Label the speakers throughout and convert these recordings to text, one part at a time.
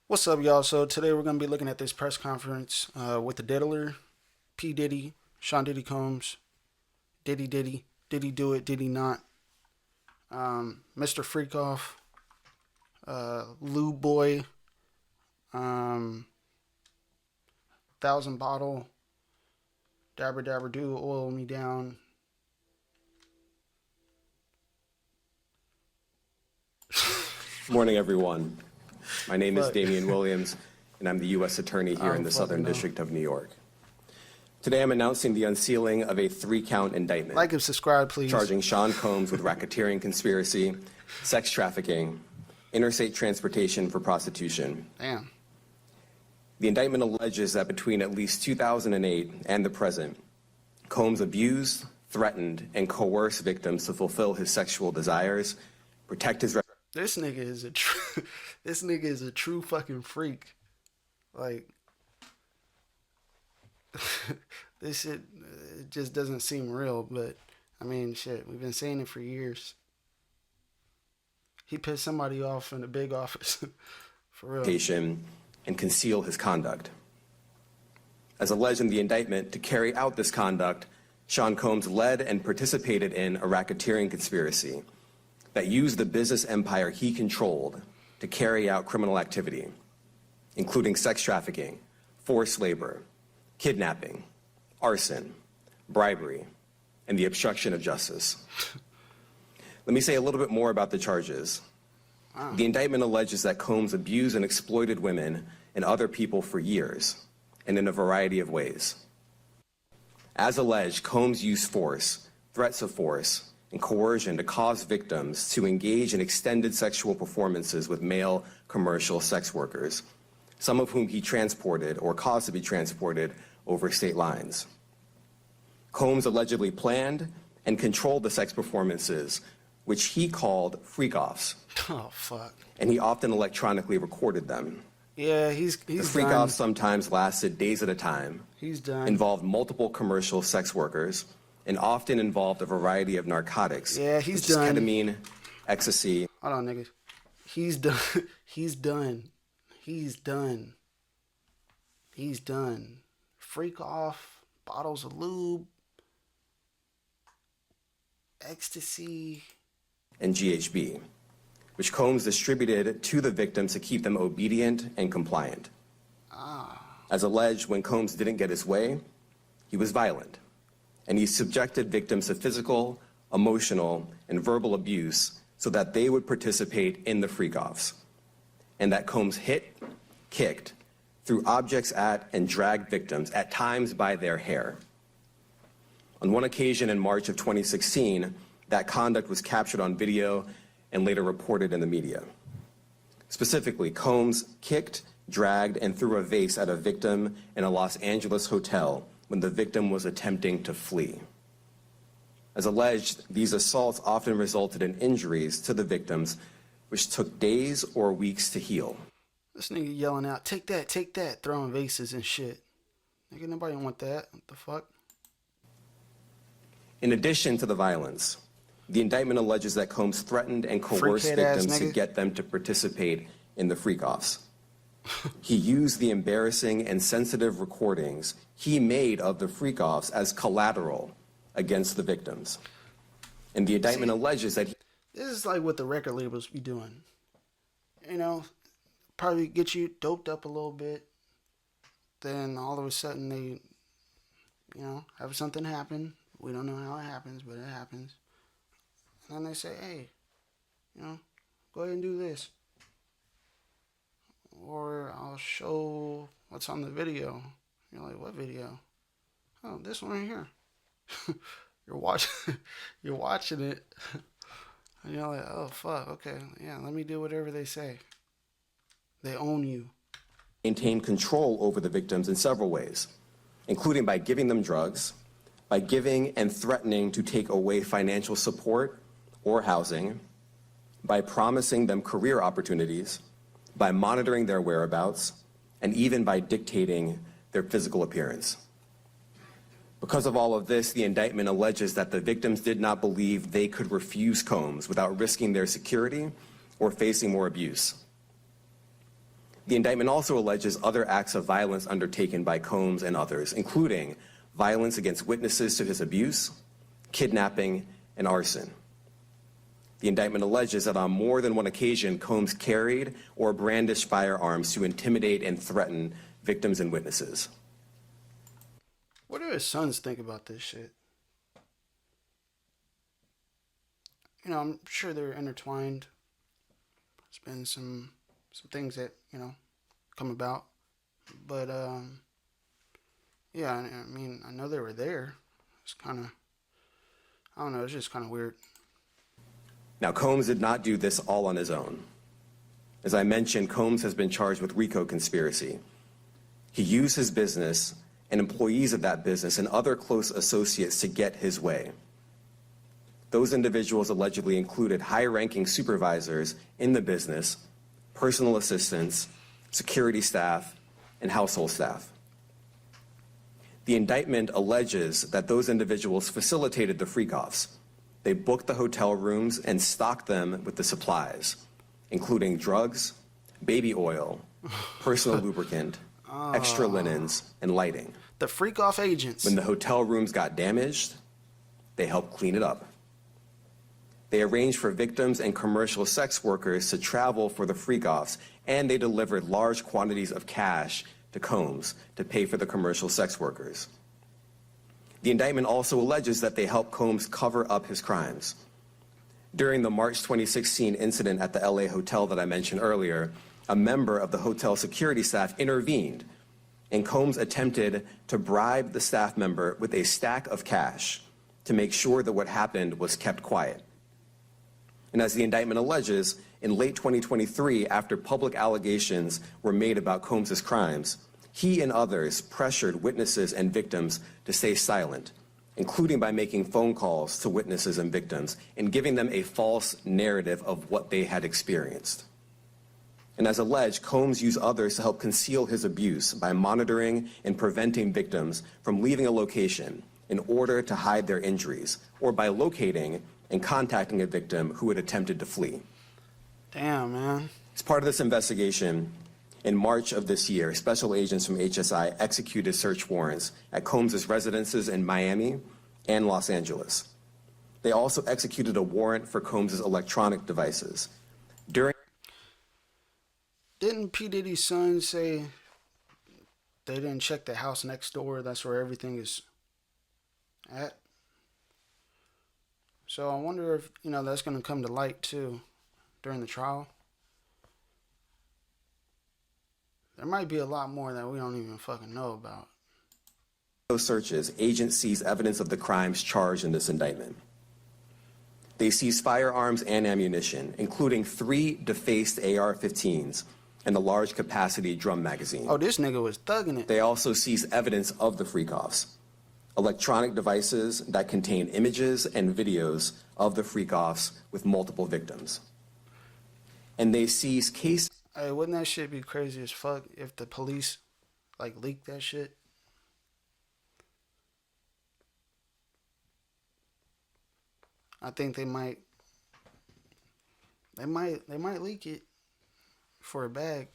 Speaker 1: What's up, y'all? So today we're gonna be looking at this press conference with the diddler, P Diddy, Sean Diddy Combs, Diddy do it, Diddy not, Mr. Freakoff, Lou Boy, um, Thousand Bottle, Dabber Dabber Do, Oil Me Down.
Speaker 2: Morning, everyone. My name is
Speaker 1: Fuck.
Speaker 2: Damian Williams, and I'm the U.S. Attorney here in the Southern District of New York. Today, I'm announcing the unsealing of a 3-count indictment.
Speaker 1: Like and subscribe, please.
Speaker 2: Charging Sean Combs with racketeering conspiracy, sex trafficking, interstate transportation for prostitution.
Speaker 1: Damn.
Speaker 2: The indictment alleges that between at least 2008 and the present, Combs abused, threatened, and coerced victims to fulfill his sexual desires, protect his
Speaker 1: This nigga is a true. This nigga is a true fucking freak. Like, this shit, it just doesn't seem real. But I mean, shit, we've been saying it for years. He pissed somebody off in the big office, for real.
Speaker 2: And conceal his conduct. As alleged in the indictment, to carry out this conduct, Sean Combs led and participated in a racketeering conspiracy that used the business empire he controlled to carry out criminal activity, including sex trafficking, forced labor, kidnapping, arson, bribery, and the obstruction of justice. Let me say a little bit more about the charges.
Speaker 1: Wow.
Speaker 2: The indictment alleges that Combs abused and exploited women and other people for years, and in a variety of ways. As alleged, Combs used force, threats of force, and coercion to cause victims to engage in extended sexual performances with male commercial sex workers, some of whom he transported or caused to be transported over state lines. Combs allegedly planned and controlled the sex performances, which he called freak-offs.
Speaker 1: Oh fuck.
Speaker 2: And he often electronically recorded them.
Speaker 1: Yeah, he's
Speaker 2: The freak-offs sometimes lasted days at a time,
Speaker 1: He's done.
Speaker 2: involved multiple commercial sex workers, and often involved a variety of narcotics.
Speaker 1: Yeah, he's
Speaker 2: such as
Speaker 1: done.
Speaker 2: ketamine, ecstasy.
Speaker 1: Hold on, nigga. He's done. He's done. He's done. He's done. Freak off. Bottles of lube. Ecstasy.
Speaker 2: And GHB, which Combs distributed to the victims to keep them obedient and compliant. As alleged, when Combs didn't get his way, he was violent, and he subjected victims to physical, emotional, and verbal abuse so that they would participate in the freak-offs, and that Combs hit, kicked, threw objects at, and dragged victims, at times by their hair. On one occasion in March of 2016, that conduct was captured on video and later reported in the media. Specifically, Combs kicked, dragged, and threw a vase at a victim in a Los Angeles hotel when the victim was attempting to flee. As alleged, these assaults often resulted in injuries to the victims, which took days or weeks to heal.
Speaker 1: This nigga yelling out, take that, throwing vases and shit. Nigga, nobody want that. What the fuck?
Speaker 2: In addition to the violence, the indictment alleges that Combs threatened and coerced victims to get them to participate in the freak-offs. He used the embarrassing and sensitive recordings he made of the freak-offs as collateral against the victims. And the indictment alleges that
Speaker 1: this is like what the record labels be doing. You know, probably get you doped up a little bit. Then all of a sudden they, have something happen. We don't know how it happens, but it happens. And then they say, hey, go ahead and do this. Or I'll show what's on the video. You're like, what video? Oh, this one right here. You're watching it. And you're like, oh, fuck, okay. Yeah, let me do whatever they say. They own you.
Speaker 2: maintain control over the victims in several ways, including by giving them drugs, by giving and threatening to take away financial support or housing, by promising them career opportunities, by monitoring their whereabouts, and even by dictating their physical appearance. Because of all of this, the indictment alleges that the victims did not believe they could refuse Combs without risking their security or facing more abuse. The indictment also alleges other acts of violence undertaken by Combs and others, including violence against witnesses to his abuse, kidnapping, and arson. The indictment alleges that on more than one occasion, Combs carried or brandished firearms to intimidate and threaten victims and witnesses.
Speaker 1: What do his sons think about this shit? You know, I'm sure they're intertwined. There's been some things that, you know, come about. But, yeah, I mean, I know they were there. It's kind of, I don't know, it's just kind of weird.
Speaker 2: Now, Combs did not do this all on his own. As I mentioned, Combs has been charged with RICO conspiracy. He used his business and employees of that business and other close associates to get his way. Those individuals allegedly included high-ranking supervisors in the business, personal assistants, security staff, and household staff. The indictment alleges that those individuals facilitated the freak-offs. They booked the hotel rooms and stocked them with the supplies, including drugs, baby oil, personal lubricant, extra linens, and lighting.
Speaker 1: The freak-off agents.
Speaker 2: When the hotel rooms got damaged, they helped clean it up. They arranged for victims and commercial sex workers to travel for the freak-offs, and they delivered large quantities of cash to Combs to pay for the commercial sex workers. The indictment also alleges that they helped Combs cover up his crimes. During the March 2016 incident at the LA hotel that I mentioned earlier, a member of the hotel security staff intervened, and Combs attempted to bribe the staff member with a stack of cash to make sure that what happened was kept quiet. And as the indictment alleges, in late 2023, after public allegations were made about Combs' crimes, he and others pressured witnesses and victims to stay silent, including by making phone calls to witnesses and victims and giving them a false narrative of what they had experienced. And as alleged, Combs used others to help conceal his abuse by monitoring and preventing victims from leaving a location in order to hide their injuries, or by locating and contacting a victim who had attempted to flee.
Speaker 1: Damn, man.
Speaker 2: As part of this investigation, in March of this year, special agents from HSI executed search warrants at Combs' residences in Miami and Los Angeles. They also executed a warrant for Combs' electronic devices.
Speaker 1: Didn't P. Diddy's son say they didn't check the house next door? That's where everything is at. So I wonder if, you know, that's going to come to light too during the trial. There might be a lot more that we don't even fucking know about.
Speaker 2: Those searches, agents seized evidence of the crimes charged in this indictment. They seized firearms and ammunition, including 3 defaced AR-15s and a large capacity drum magazine.
Speaker 1: Oh, this nigga was thugging it.
Speaker 2: They also seized evidence of the freak-offs, electronic devices that contain images and videos of the freak-offs with multiple victims. And they seized cases.
Speaker 1: Hey, wouldn't that shit be crazy as fuck if the police, like, leaked that shit? I think they might leak it for a bag.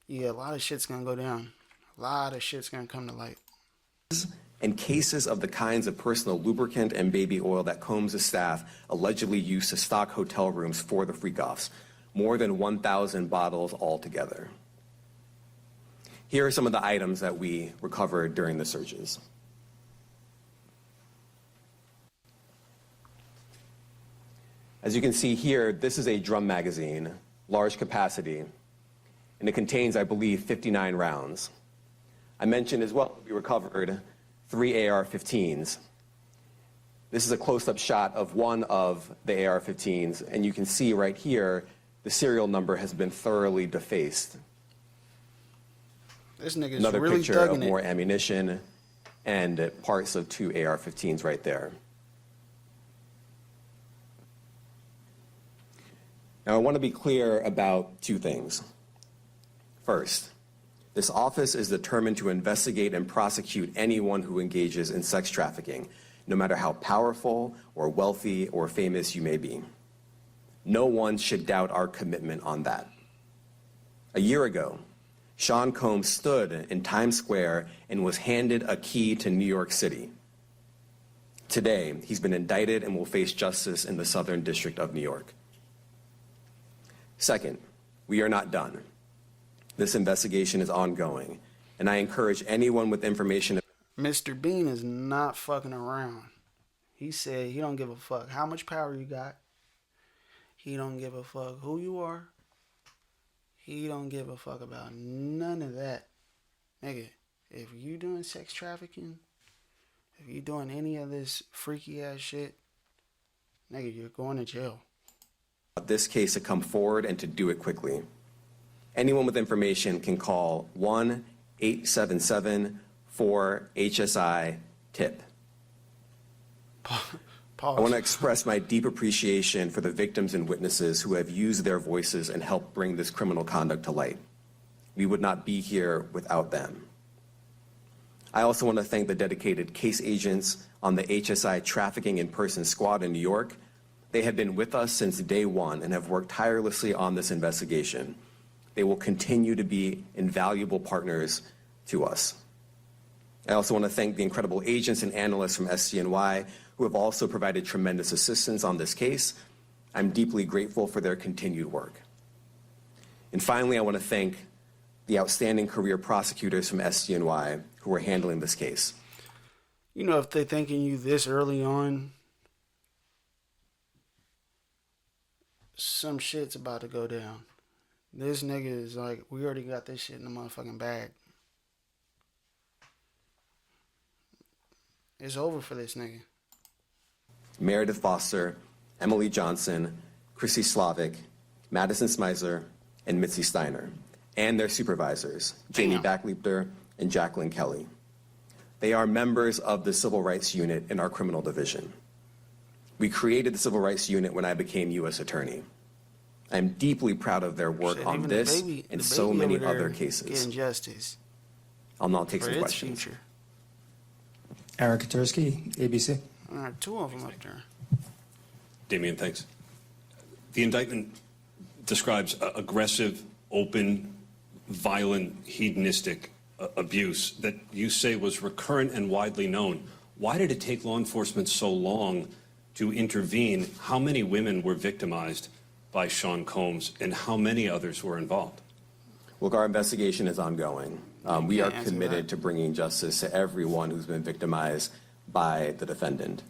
Speaker 1: Yeah, a lot of shit's gonna go down. A lot of shit's gonna come to light.
Speaker 2: And cases of the kinds of personal lubricant and baby oil that Combs' staff allegedly used to stock hotel rooms for the freak-offs, more than 1,000 bottles altogether. Here are some of the items that we recovered during the searches. As you can see here, this is a drum magazine, large capacity, and it contains, I believe, 59 rounds. I mentioned as well, we recovered 3 AR-15s. This is a close-up shot of one of the AR-15s, and you can see right here, the serial number has been thoroughly defaced.
Speaker 1: This nigga's
Speaker 2: Another
Speaker 1: really
Speaker 2: picture of
Speaker 1: thugging
Speaker 2: more
Speaker 1: it.
Speaker 2: ammunition and parts of 2 AR-15s right there. Now, I want to be clear about 2 things. First, this office is determined to investigate and prosecute anyone who engages in sex trafficking, no matter how powerful or wealthy or famous you may be. No one should doubt our commitment on that. A year ago, Sean Combs stood in Times Square and was handed a key to New York City. Today, he's been indicted and will face justice in the Southern District of New York. Second, we are not done. This investigation is ongoing, and I encourage anyone with information.
Speaker 1: Mr. Bean is not fucking around. He said he don't give a fuck how much power you got. He don't give a fuck who you are. He don't give a fuck about none of that. Nigga, if you doing sex trafficking, if you doing any of this freaky ass shit, nigga, you're going to jail.
Speaker 2: This case to come forward and to do it quickly. Anyone with information can call 1-877-4-HSI-TIP.
Speaker 1: Pause.
Speaker 2: I want to express my deep appreciation for the victims and witnesses who have used their voices and helped bring this criminal conduct to light. We would not be here without them. I also want to thank the dedicated case agents on the HSI Trafficking in Person Squad in New York. They have been with us since day one and have worked tirelessly on this investigation. They will continue to be invaluable partners to us. I also want to thank the incredible agents and analysts from SCNY who have also provided tremendous assistance on this case. I'm deeply grateful for their continued work. And finally, I want to thank the outstanding career prosecutors from SCNY who are handling this case.
Speaker 1: You know, if they're thanking you this early on, some shit's about to go down. This nigga is like, we already got this shit in the motherfucking bag. It's over for this nigga.
Speaker 2: Meredith Foster, Emily Johnson, Chrissy Slavic, Madison Smeisler, and Mitzi Steiner, and their supervisors, Jamie Backleiter and Jacqueline Kelly. They are members of the Civil Rights Unit in our criminal division. We created the Civil Rights Unit when I became U.S. Attorney. I'm deeply proud of their work on this and so many other cases.
Speaker 1: Getting justice.
Speaker 2: I'll now take some
Speaker 1: its
Speaker 2: questions.
Speaker 1: Future.
Speaker 3: Eric Katursky, ABC.
Speaker 1: All right, two of them up there.
Speaker 4: Damian, thanks. The indictment describes aggressive, open, violent, hedonistic abuse that you say was recurrent and widely known. Why did it take law enforcement so long to intervene? How many women were victimized by Sean Combs, and how many others were involved?
Speaker 2: Look, our investigation is ongoing. We are committed to bringing justice to everyone who's been victimized by the defendant.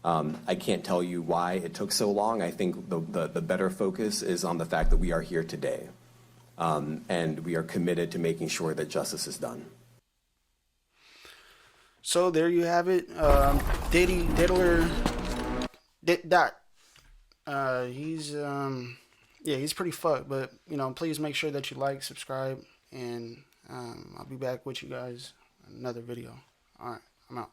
Speaker 2: I can't tell you why it took so long. I think the better focus is on the fact that we are here today. And we are committed to making sure that justice is done.
Speaker 1: So there you have it. Didhedoit. He's pretty fucked, but you know, please make sure that you like, subscribe, and I'll be back with you guys in another video. All right, I'm out.